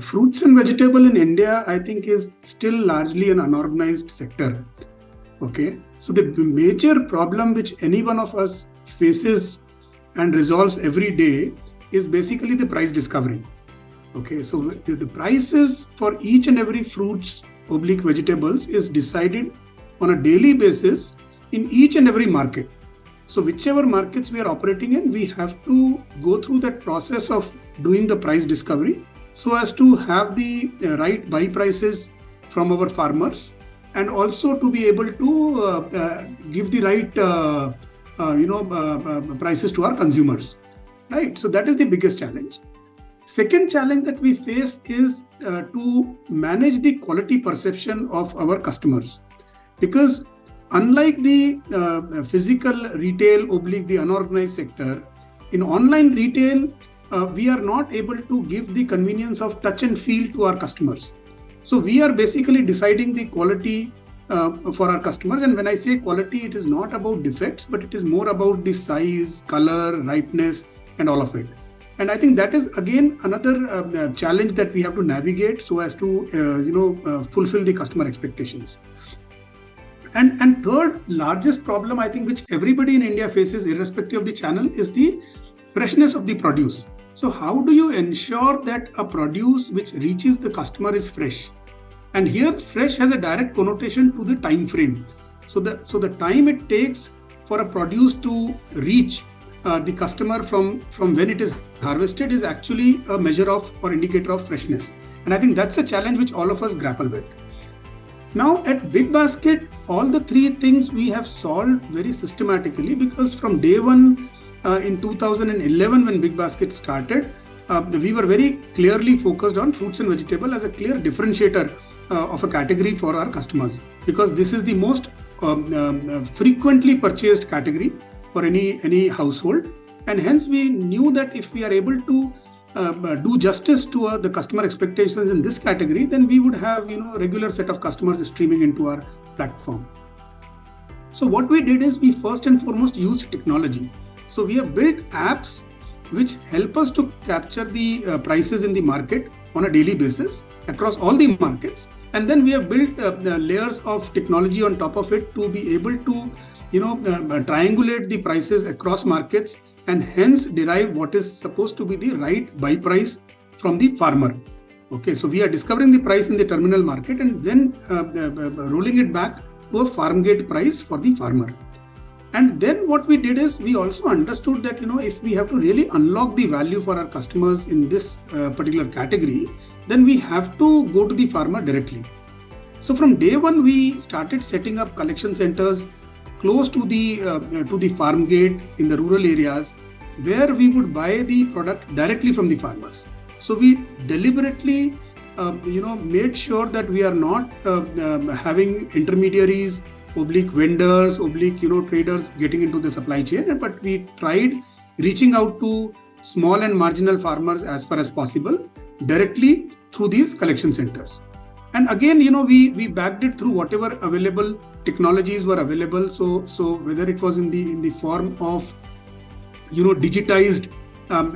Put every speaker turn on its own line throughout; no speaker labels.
fruits and vegetable in India, I think, is still largely an unorganized sector. Okay, so the major problem which any one of us faces and resolves every day is basically the price discovery. Okay, so the prices for each and every fruits oblique vegetables is decided on a daily basis in each and every market. So whichever markets we are operating in, we have to go through that process of doing the price discovery so as to have the right buy prices from our farmers, and also to be able to give the right prices to our consumers. Right. So that is the biggest challenge. Second challenge that we face is to manage the quality perception of our customers, because unlike the physical retail oblique the unorganized sector, in online retail, we are not able to give the convenience of touch and feel to our customers. So we are basically deciding the quality for our customers. And when I say quality, it is not about defects, but it is more about the size, color, ripeness, and all of it. And I think that is again another challenge that we have to navigate so as to fulfill the customer expectations. And third largest problem, I think, which everybody in India faces irrespective of the channel, is the freshness of the produce. So how do you ensure that a produce which reaches the customer is fresh? And here fresh has a direct connotation to the time frame. So the time it takes for a produce to reach the customer from when it is harvested is actually a measure of or indicator of freshness. And I think that's a challenge which all of us grapple with. Now at BigBasket, all the three things we have solved very systematically, because from day one in 2011 when BigBasket started, we were very clearly focused on fruits and vegetable as a clear differentiator of a category for our customers, because this is the most frequently purchased category for any household, and hence we knew that if we are able to do justice to the customer expectations in this category, then we would have a regular set of customers streaming into our platform. So what we did is we first and foremost used technology. So we have built apps which help us to capture the prices in the market on a daily basis across all the markets, and then we have built layers of technology on top of it to be able to triangulate the prices across markets and hence derive what is supposed to be the right buy price from the farmer. Okay, so we are discovering the price in the terminal market and then rolling it back to a farm gate price for the farmer. And then what we did is we also understood that if we have to really unlock the value for our customers in this particular category, then we have to go to the farmer directly. So from day one, we started setting up collection centers close to the farm gate in the rural areas, where we would buy the product directly from the farmers. So we deliberately made sure that we are not having intermediaries, oblique vendors, oblique traders getting into the supply chain, but we tried reaching out to small and marginal farmers as far as possible directly through these collection centers. And again, we backed it through whatever available technologies were available. So whether it was in the form of digitized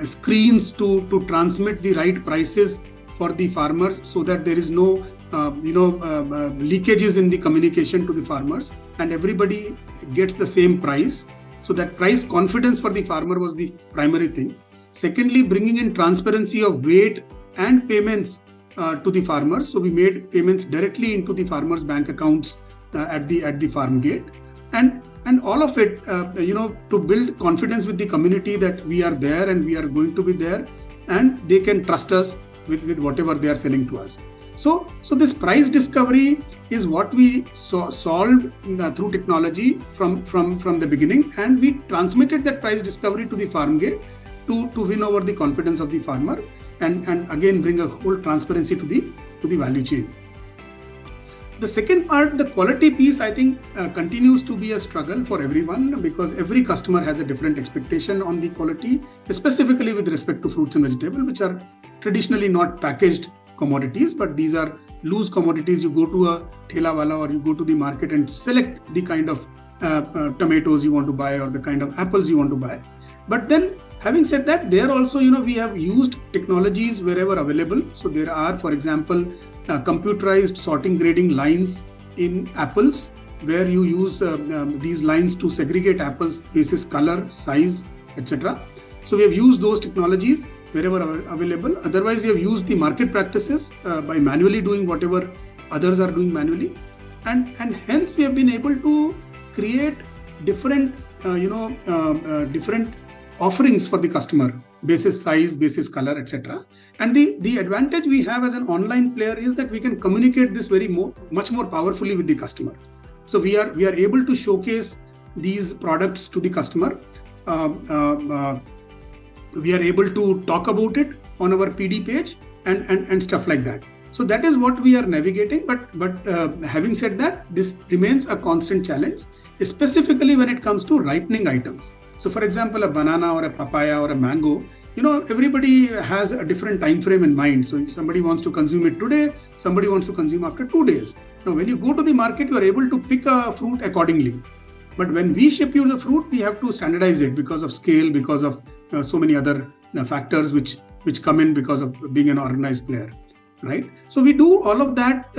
screens to transmit the right prices for the farmers, so that there is no leakages in the communication to the farmers and everybody gets the same price. So that price confidence for the farmer was the primary thing. Secondly, bringing in transparency of weight and payments to the farmers. So we made payments directly into the farmers' bank accounts at the farm gate, and all of it to build confidence with the community that we are there and we are going to be there and they can trust us with whatever they are selling to us. So this price discovery is what we solved through technology from the beginning, and we transmitted that price discovery to the farm gate to win over the confidence of the farmer and again bring a whole transparency to the value chain. The second part, the quality piece, I think continues to be a struggle for everyone, because every customer has a different expectation on the quality, specifically with respect to fruits and vegetables, which are traditionally not packaged commodities, but these are loose commodities. You go to a thela wala or you go to the market and select the kind of tomatoes you want to buy or the kind of apples you want to buy. But then having said that, there also, we have used technologies wherever available. So there are, for example, computerized sorting grading lines in apples, where you use these lines to segregate apples basis color, size, etc. So we have used those technologies wherever available. Otherwise, we have used the market practices by manually doing whatever others are doing manually, and hence we have been able to create different different offerings for the customer basis size, basis color, etc. And the advantage we have as an online player is that we can communicate this much more powerfully with the customer. So we are able to showcase these products to the customer. We are able to talk about it on our PD page and stuff like that. So that is what we are navigating. But having said that, this remains a constant challenge, specifically when it comes to ripening items. So for example, a banana or a papaya or a mango, everybody has a different time frame in mind. So somebody wants to consume it today, somebody wants to consume after 2 days. Now, when you go to the market, you are able to pick a fruit accordingly. But when we ship you the fruit, we have to standardize it because of scale, because of so many other factors which come in because of being an organized player, right? So we do all of that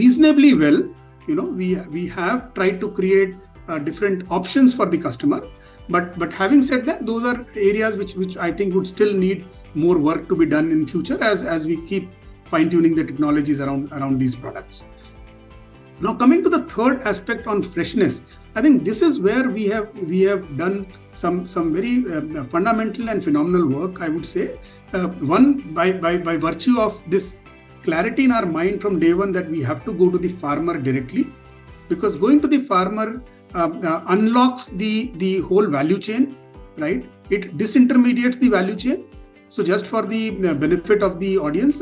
reasonably well. We have tried to create different options for the customer. But having said that, those are areas which I think would still need more work to be done in future as we keep fine-tuning the technologies around these products. Now, coming to the third aspect on freshness, I think this is where we have done some very fundamental and phenomenal work, I would say. One, by virtue of this clarity in our mind from day one that we have to go to the farmer directly, because going to the farmer unlocks the whole value chain, right? It disintermediates the value chain. So just for the benefit of the audience,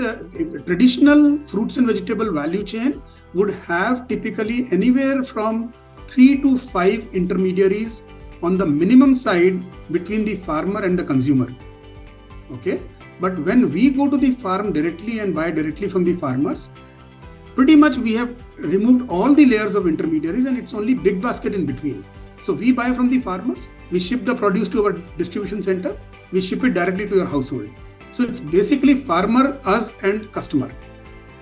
traditional fruits and vegetable value chain would have typically anywhere from 3 to 5 intermediaries on the minimum side between the farmer and the consumer. Okay, but when we go to the farm directly and buy directly from the farmers, pretty much we have removed all the layers of intermediaries and it's only BigBasket in between. So we buy from the farmers, we ship the produce to our distribution center, we ship it directly to your household. So it's basically farmer, us and customer.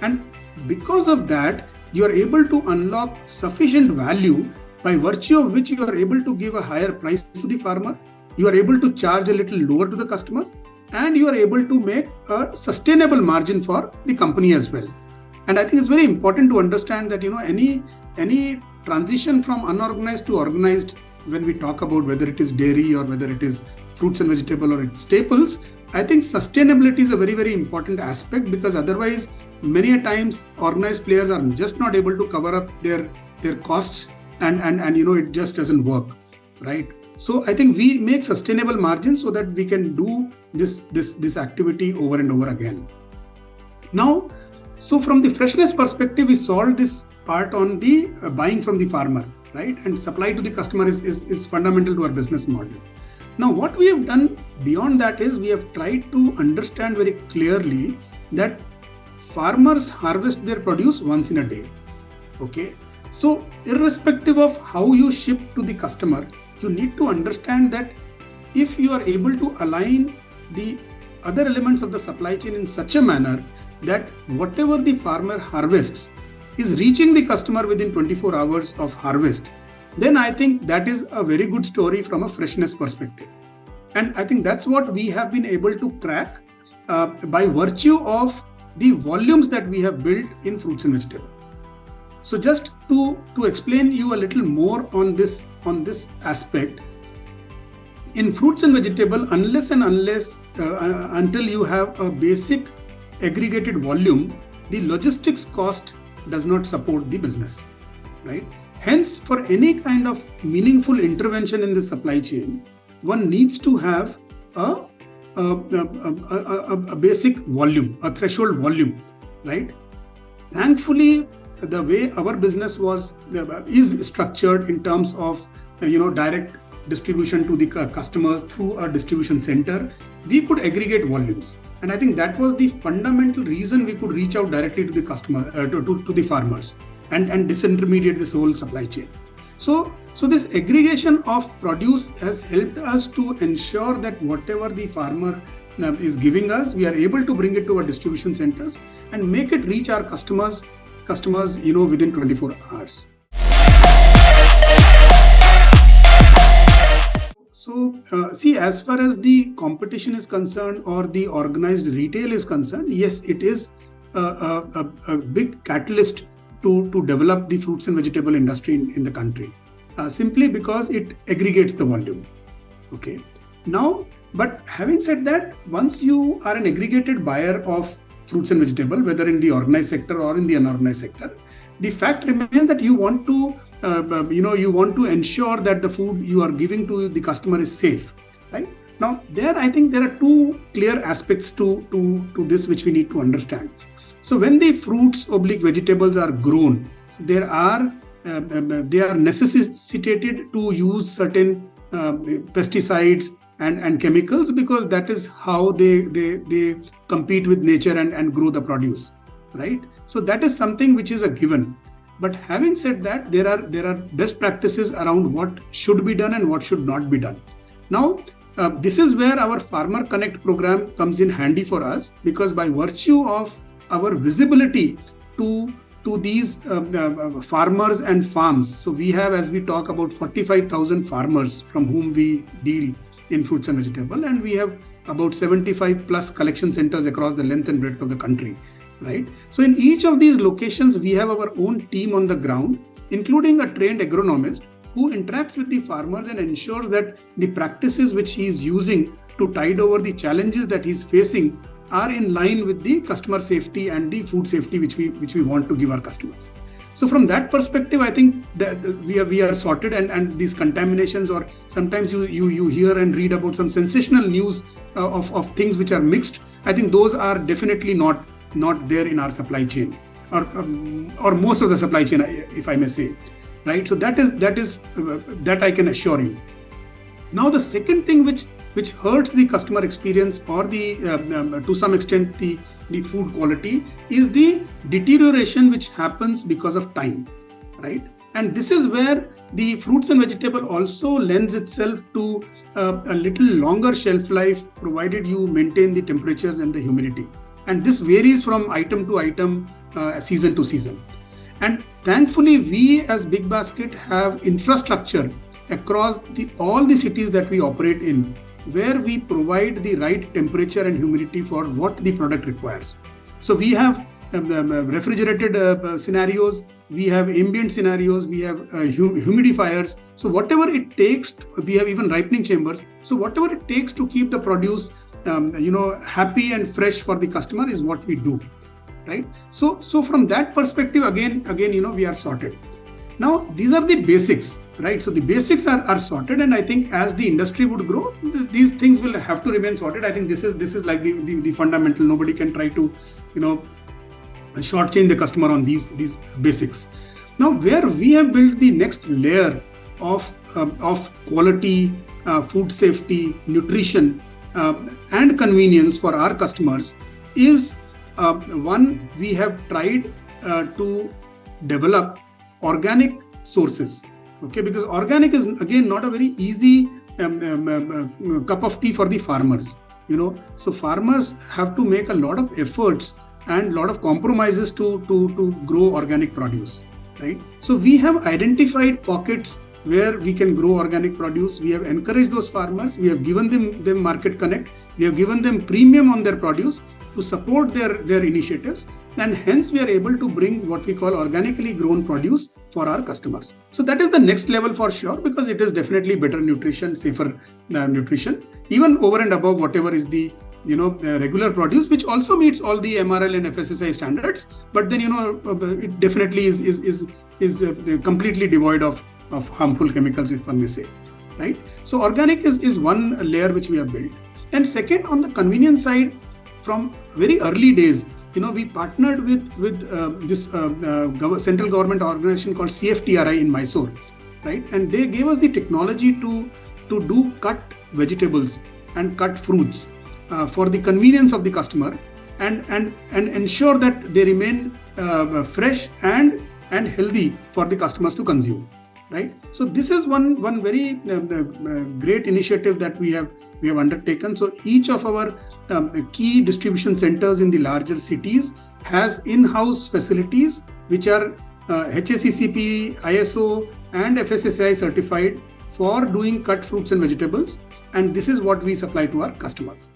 And because of that, you are able to unlock sufficient value by virtue of which you are able to give a higher price to the farmer, you are able to charge a little lower to the customer, and you are able to make a sustainable margin for the company as well. And I think it's very important to understand that any transition from unorganized to organized, when we talk about whether it is dairy or whether it is fruits and vegetable or it's staples, I think sustainability is a very, very important aspect, because otherwise many a times organized players are just not able to cover up their costs and it just doesn't work, right? So I think we make sustainable margins so that we can do this activity over and over again. Now, so from the freshness perspective, we solved this part on the buying from the farmer, right? And supply to the customer is fundamental to our business model. Now, what we have done beyond that is we have tried to understand very clearly that farmers harvest their produce once in a day. Okay. So irrespective of how you ship to the customer, you need to understand that if you are able to align the other elements of the supply chain in such a manner that whatever the farmer harvests is reaching the customer within 24 hours of harvest, then I think that is a very good story from a freshness perspective. And I think that's what we have been able to crack by virtue of the volumes that we have built in fruits and vegetables. So just to explain you a little more on this aspect, in fruits and vegetable, until you have a basic aggregated volume, the logistics cost does not support the business, right? Hence, for any kind of meaningful intervention in the supply chain, one needs to have a basic volume, a threshold volume, right? Thankfully, the way our business is structured in terms of direct distribution to the customers through a distribution center, we could aggregate volumes. And I think that was the fundamental reason we could reach out directly to the customer, to the farmers and disintermediate this whole supply chain. So So this aggregation of produce has helped us to ensure that whatever the farmer is giving us, we are able to bring it to our distribution centers and make it reach our customers, within 24 hours. So, see, as far as the competition is concerned or the organized retail is concerned, yes, it is a big catalyst to develop the fruits and vegetable industry in the country, simply because it aggregates the volume. Okay. Now, but having said that, once you are an aggregated buyer of fruits and vegetable, whether in the organized sector or in the unorganized sector, the fact remains that you want to ensure that the food you are giving to the customer is safe, right? Now, I think there are two clear aspects to this which we need to understand. So when the fruits / vegetables are grown, so they are necessitated to use certain pesticides and chemicals, because that is how they compete with nature and grow the produce, right? So that is something which is a given. But having said that, there are best practices around what should be done and what should not be done. Now, this is where our Farmer Connect program comes in handy for us, because by virtue of our visibility to these farmers and farms, so we have, as we talk about 45,000 farmers from whom we deal in fruits and vegetable, and we have about 75 plus collection centers across the length and breadth of the country. Right. So in each of these locations, we have our own team on the ground, including a trained agronomist who interacts with the farmers and ensures that the practices which he is using to tide over the challenges that he's facing are in line with the customer safety and the food safety which we want to give our customers. So from that perspective, I think that we are sorted, and these contaminations, or sometimes you hear and read about some sensational news of things which are mixed. I think those are definitely not there in our supply chain, or most of the supply chain, if I may say, right? So that I can assure you. Now, the second thing which hurts the customer experience, or the to some extent the food quality, is the deterioration which happens because of time, right? And this is where the fruits and vegetable also lends itself to a little longer shelf life, provided you maintain the temperatures and the humidity. And this varies from item to item, season to season. And thankfully, we as BigBasket have infrastructure across all the cities that we operate in, where we provide the right temperature and humidity for what the product requires. So we have refrigerated scenarios, we have ambient scenarios, we have humidifiers. So whatever it takes, we have even ripening chambers. So whatever it takes to keep the produce happy and fresh for the customer is what we do, right? So from that perspective, again, we are sorted. Now, these are the basics, right? So the basics are sorted, and I think as the industry would grow, these things will have to remain sorted. I think this is like the fundamental. Nobody can try to, shortchange the customer on these basics. Now, where we have built the next layer of quality, food safety, nutrition, and convenience for our customers is one, we have tried to develop organic sources. Okay, because organic is again not a very easy cup of tea for the farmers. So farmers have to make a lot of efforts and a lot of compromises to grow organic produce, right? So we have identified pockets where we can grow organic produce. We have encouraged those farmers. We have given them market connect. We have given them premium on their produce to support their initiatives. And hence we are able to bring what we call organically grown produce for our customers. So that is the next level for sure, because it is definitely better nutrition, safer nutrition, even over and above whatever is the regular produce, which also meets all the MRL and FSSAI standards. But then it definitely is completely devoid of harmful chemicals, if one may say, right? So organic is one layer which we have built. And second, on the convenience side, from very early days, we partnered with this central government organization called CFTRI in Mysore, right? And they gave us the technology to do cut vegetables and cut fruits for the convenience of the customer, and ensure that they remain fresh and healthy for the customers to consume, right? So this is one very great initiative that we have undertaken. So each of our key distribution centers in the larger cities has in-house facilities which are HACCP, ISO and FSSAI certified for doing cut fruits and vegetables, and this is what we supply to our customers.